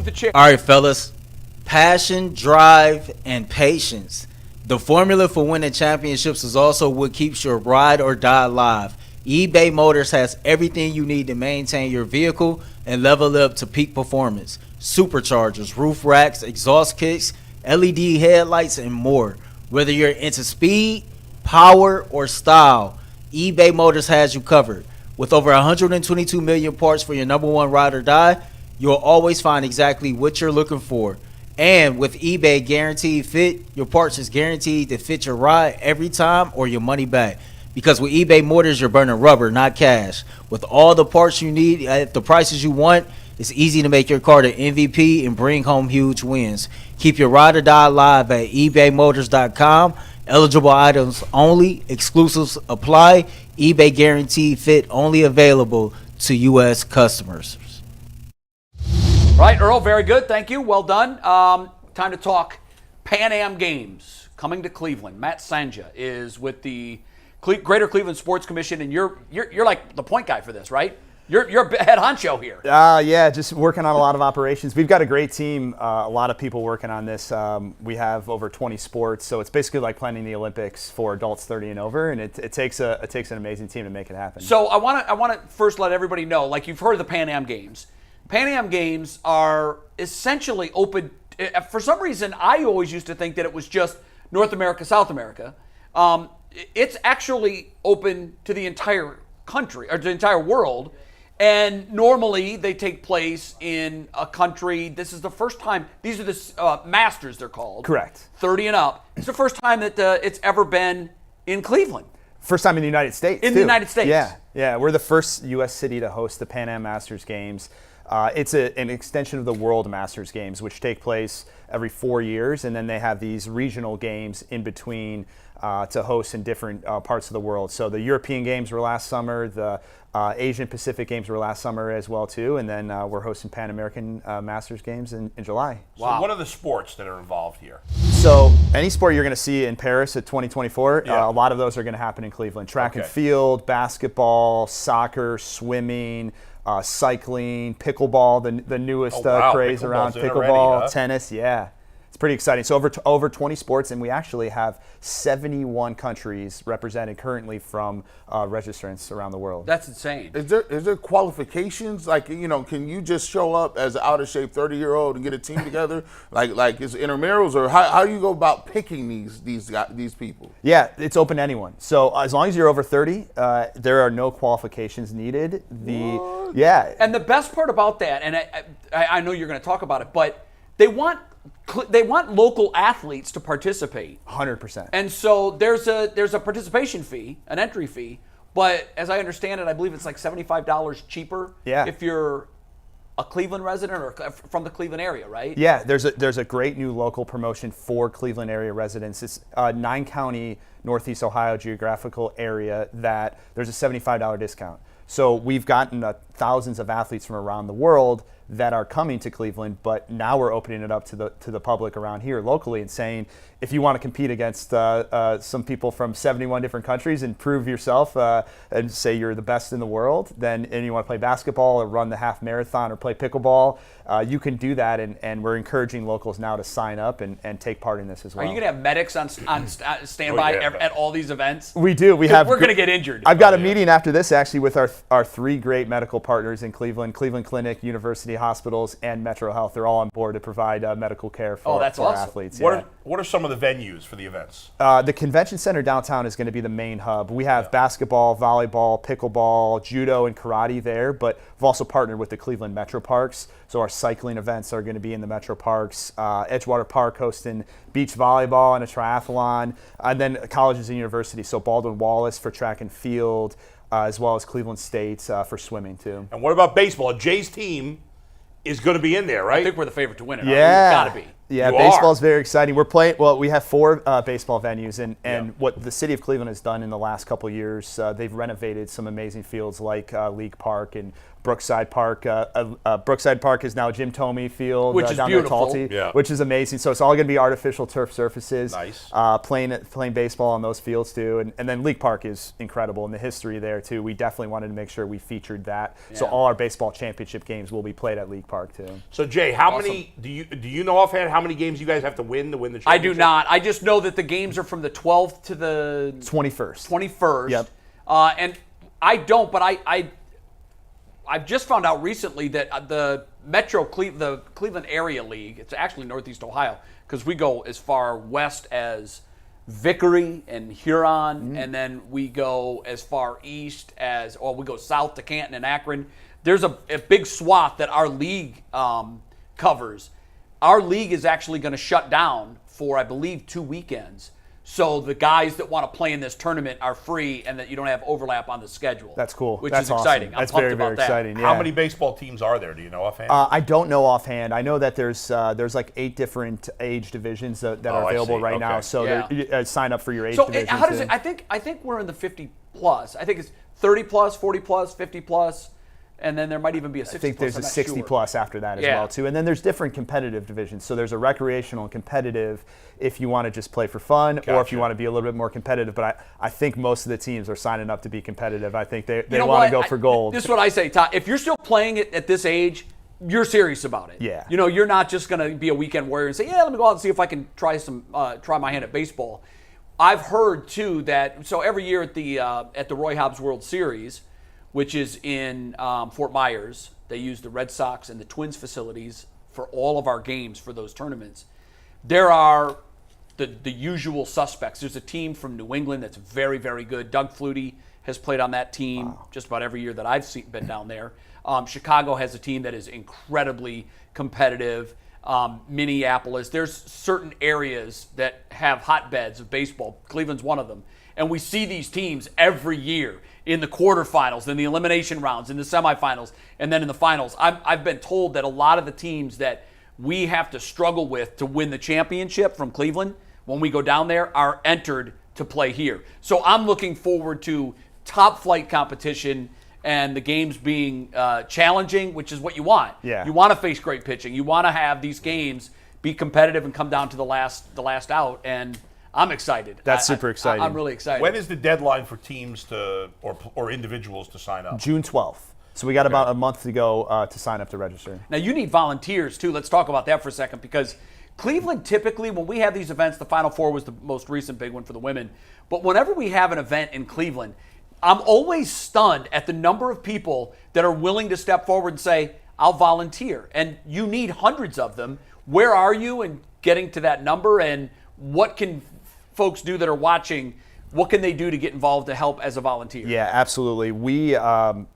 All right, fellas. Passion, drive, and patience. The formula for winning championships is also what keeps your ride or die alive. eBay Motors has everything you need to maintain your vehicle and level up to peak performance. Superchargers, roof racks, exhaust kits, LED headlights, and more. Whether you're into speed, power, or style, eBay Motors has you covered. With over 122 million parts for your number one ride or die, you'll always find exactly what you're looking for. And with eBay Guaranteed Fit, your parts is guaranteed to fit your ride every time or your money back. Because with eBay Motors, you're burning rubber, not cash. With all the parts you need at the prices you want, it's easy to make your car the MVP and bring home huge wins. Keep your ride or die alive at ebaymotors.com. Eligible items only. Exclusives apply. eBay Guaranteed Fit only available to U.S. customers. Right, Earl, very good. Thank you. Well done. Time to talk Pan Am Games coming to Cleveland. Matt Sajna is with the Greater Cleveland Sports Commission, and you're like the point guy for this, right? You're head honcho here. Yeah, just working on a lot of operations. We've got a great team, a lot of people working on this. We have over 20 sports, so it's basically like planning the Olympics for adults 30 and over, and it takes an amazing team to make it happen. So I want to first let everybody know, like you've heard of the Pan Am Games. Pan Am Games are essentially open. For some reason, I always used to think that it was just North America, South America. It's actually open to the entire country, or the entire world. And normally they take place in a country. This is the first time. These are the Masters, they're called. Correct. 30 and up. It's the first time that it's ever been in Cleveland. First time in the United States, In the United States. Yeah. We're the first U.S. city to host the Pan Am Masters Games. It's an extension of the World Masters Games, which take place every 4 years, and then they have these regional games in between to host in different parts of the world. So the European Games were last summer, the Asian Pacific Games were last summer as well too, and then we're hosting Pan American Masters Games in July. Wow. So what are the sports that are involved here? So any sport you're going to see in Paris at 2024, a lot of those are going to happen in Cleveland. Track and field, basketball, soccer, swimming, cycling, pickleball, the newest craze around pickleball, tennis, It's pretty exciting. So over 20 sports, and we actually have 71 countries represented currently from registrants around the world. That's insane. Is there qualifications? Like, can you just show up as an out of shape 30-year-old and get a team together? like is intramurals, or how do you go about picking these people? Yeah, it's open to anyone. So as long as you're over 30, there are no qualifications needed. And the best part about that, and I know you're going to talk about it, but they want local athletes to participate. 100%. And so there's a participation fee, an entry fee, but as I understand it, I believe it's like $75 cheaper if you're a Cleveland resident or from the Cleveland area, right? Yeah, there's a great new local promotion for Cleveland area residents. It's a 9-county Northeast Ohio geographical area that there's a $75 discount. So we've gotten thousands of athletes from around the world that are coming to Cleveland, but now we're opening it up to the public around here locally and saying, if you want to compete against some people from 71 different countries and prove yourself and say you're the best in the world, and you want to play basketball or run the half marathon or play pickleball, you can do that, and we're encouraging locals now to sign up and take part in this as well. Are you going to have medics on standby at all these events? We do. We're going to get injured. I've got a meeting after this actually with our 3 great medical partners in Cleveland Clinic, University Hospitals, and Metro Health. They're all on board to provide medical care for our athletes. What are some of the venues for the events? The convention center downtown is going to be the main hub. We have basketball, volleyball, pickleball, judo, and karate there, but we've also partnered with the Cleveland Metro Parks. So our cycling events are going to be in the Metro Parks. Edgewater Park hosting beach volleyball and a triathlon, and then colleges and universities. So Baldwin Wallace for track and field, as well as Cleveland State for swimming too. And what about baseball? Jay's team is going to be in there, right? I think we're the favorite to win it. Yeah, We've got to be. Yeah, baseball is very exciting. We're playing. Well, we have 4 baseball venues, and what the city of Cleveland has done in the last couple of years, they've renovated some amazing fields like League Park and Brookside Park. Brookside Park is now Jim Thome Field, Which is down beautiful. there at Talty, Yeah. which is amazing. So it's all going to be artificial turf surfaces. Nice. Playing baseball on those fields too, and then League Park is incredible, and the history there too. We definitely wanted to make sure we featured that. So Yeah. all our baseball championship games will be played at League Park too. So Jay, how many do you know offhand how many games you guys have to win the championship? I do not. I just know that the games are from the 12th to the 21st. 21st. Yep. And I don't, but I've just found out recently that the the Cleveland Area League, it's actually Northeast Ohio, because we go as far west as Vickery and Huron, and then we go as far east as, we go south to Canton and Akron. There's a big swath that our league covers. Our league is actually going to shut down for, I believe, 2 weekends. So the guys that want to play in this tournament are free, and that you don't have overlap on the schedule. That's cool. Which That's is awesome. exciting. I'm That's pumped very, about very that. exciting. How yeah. many baseball teams are there? Do you know offhand? I don't know offhand. I know that there's like 8 different age divisions that Oh, are I available see. right now. Okay. So Yeah. sign up for your age So division. how does too. it? I think we're in the 50 plus. I think it's 30 plus, 40 plus, 50 plus, and then there might even be a 60 I think plus. there's I'm a not 60 sure. plus after that as Yeah. well too. And then there's different competitive divisions. So there's a recreational and competitive if you want to just play for fun, or if Gotcha. you want to be a little bit more competitive. But I think most of the teams are signing up to be competitive. I think they You know want to what? go for gold. This is what I say, Todd. If you're still playing it at this age, you're serious about it. Yeah. You know, you're not just going to be a weekend warrior and say, yeah, let me go out and see if I can try my hand at baseball. I've heard too that every year at the Roy Hobbs World Series, which is in Fort Myers, they use the Red Sox and the Twins facilities for all of our games for those tournaments. There are the usual suspects. There's a team from New England that's very, very good. Doug Flutie has played on that team just about every year that I've been down there. Chicago has a team that is incredibly competitive. Minneapolis. There's certain areas that have hotbeds of baseball. Cleveland's one of them. And we see these teams every year in the quarterfinals, in the elimination rounds, in the semifinals, and then in the finals. I've been told that a lot of the teams that we have to struggle with to win the championship from Cleveland when we go down there are entered to play here. So I'm looking forward to top flight competition and the games being challenging, which is what you want. Yeah. You want to face great pitching. You want to have these games be competitive and come down to the last out. And I'm excited. That's super exciting. I'm really excited. When is the deadline for teams or individuals to sign up? June 12th. So we got about a month to go to sign up to register. Now, you need volunteers, too. Let's talk about that for a second, because Cleveland typically, when we have these events, the Final Four was the most recent big one for the women, but whenever we have an event in Cleveland, I'm always stunned at the number of people that are willing to step forward and say, I'll volunteer. And you need hundreds of them. Where are you in getting to that number, and what can folks do that are watching? What can they do to get involved to help as a volunteer? Yeah, absolutely. We have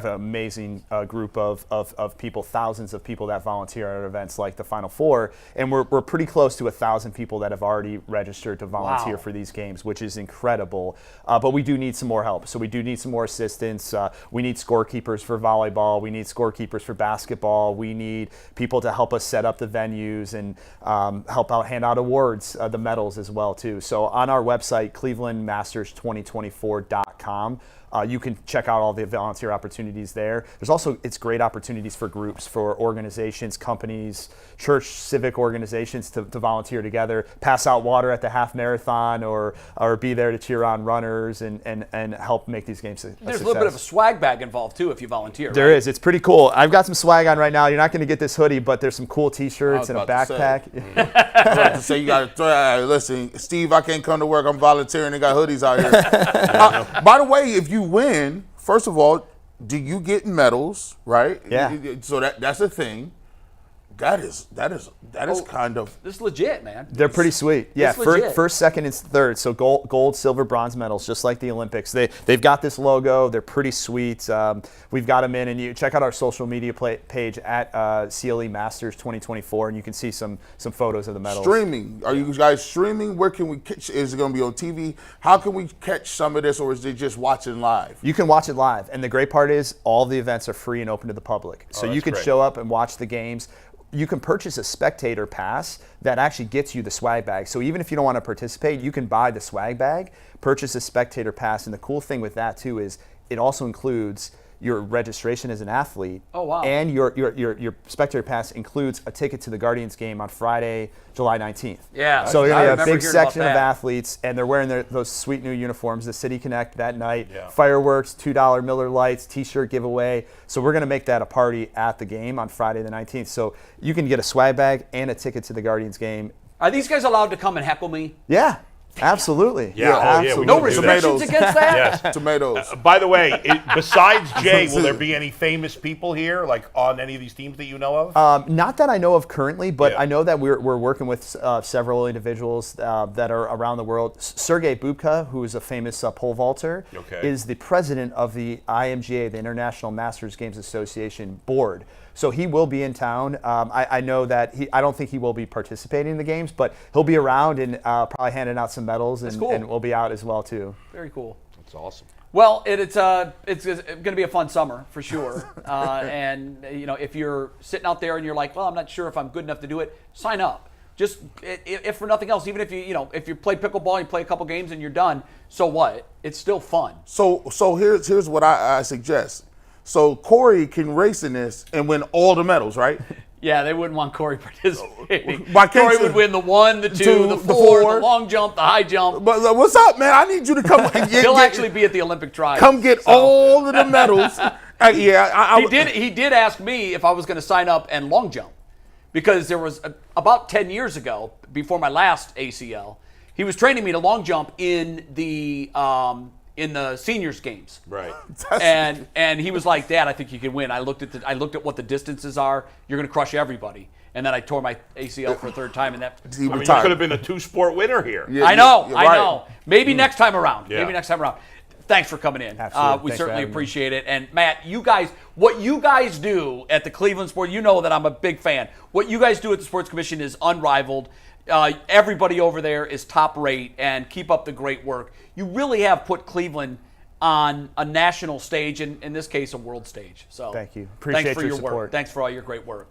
an amazing group of people, thousands of people that volunteer at events like the Final Four, and we're pretty close to 1,000 people that have already registered to volunteer for these games, which is incredible. But we do need some more help. So we do need some more assistance. We need scorekeepers for volleyball. We need scorekeepers for basketball. We need people to help us set up the venues and hand out awards, the medals as well too. So on our website, ClevelandMasters2024.com. You can check out all the volunteer opportunities there. There's also, it's great opportunities for groups, for organizations, companies, church, civic organizations to volunteer together, pass out water at the half marathon, or be there to cheer on runners and help make these games a There's success. a little bit of a swag bag involved, too, if you volunteer. There is. It's pretty cool. I've got some swag on right now. You're not going to get this hoodie, but there's some cool T-shirts and a about to say. backpack. I was about to say, you got to throw. Listen, Steve, I can't come to work. I'm volunteering. They got hoodies out here. By the way, if you win, first of all, do you get medals? Right? Yeah. So that's a thing. That is kind of. This is legit, man. They're pretty sweet. Yeah, It's legit. first, second, and third. So gold, silver, bronze medals, just like the Olympics. They've got this logo. They're pretty sweet. We've got them in, and you check out our social media page at CLE Masters 2024, and you can see some photos of the medals. Streaming. Are you guys streaming? Where can we catch? Is it going to be on TV? How can we catch some of this, or is it just watching live? You can watch it live, and the great part is all the events are free and open to the public. So you that's can great. show up and watch the games. You can purchase a spectator pass that actually gets you the swag bag. So even if you don't want to participate, you can buy the swag bag, purchase a spectator pass, and the cool thing with that too is it also includes your registration as an athlete. Oh, wow. And your spectator pass includes a ticket to the Guardians game on Friday, July 19th. Yeah, So I you're going to have a remember big hearing about section of that. athletes, and they're wearing those sweet new uniforms, the City Connect that night, Yeah. fireworks, $2 Miller Lights, T-shirt giveaway. So we're going to make that a party at the game on Friday the 19th. So you can get a swag bag and a ticket to the Guardians game. Are these guys allowed to come and heckle me? Yeah, absolutely. Yeah, oh, yeah, we absolutely. No do that. restrictions Tomatoes. against that? Yes. Tomatoes. By the way, besides Jay, will there be any famous people here, like on any of these teams that you know of? Not that I know of currently, but Yeah. I know that we're working with several individuals that are around the world. Sergey Bubka, who is a famous pole vaulter, Okay. is the president of the IMGA, the International Masters Games Association board. So he will be in town. I know that I don't think he will be participating in the games, but he'll be around and probably handing out some medals, and, cool. and we'll be out as well too. Very cool. That's awesome. Well, it's going to be a fun summer for sure. And you know, if you're sitting out there and you're like, well, I'm not sure if I'm good enough to do it, sign up. Just if for nothing else, even if if you play pickleball, you play a couple games and you're done. So what? It's still fun. So here's what I suggest. So Corey can race in this and win all the medals, right? Yeah, they wouldn't want Corey participating. Why can't Corey you- would win the 1, the 2, Two, the the 4, four. the long jump, the high jump. But what's up, man? I need you to come. He'll actually be at the Olympic trials. come get So- all of the medals. Yeah, He did ask me if I was going to sign up and long jump, because there was about 10 years ago, before my last ACL, he was training me to long jump in the seniors games. Right. And he was like, Dad, I think you can win. I looked at what the distances are. You're going to crush everybody. And then I tore my ACL for a third time, and that. He I mean, you retired. could have been a 2-sport winner here. Yeah, I know. you're right. I know. Maybe next time around. Yeah. Maybe next time around. Thanks for coming in. Absolutely. We Thanks for certainly having me. appreciate it. And Matt, what you guys do at the Cleveland Sport, you know that I'm a big fan. What you guys do at the Sports Commission is unrivaled. Everybody over there is top rate, and keep up the great work. You really have put Cleveland on a national stage, and in this case, a world stage. So Thank you. Thanks Appreciate for your your support. work. Thanks for all your great work.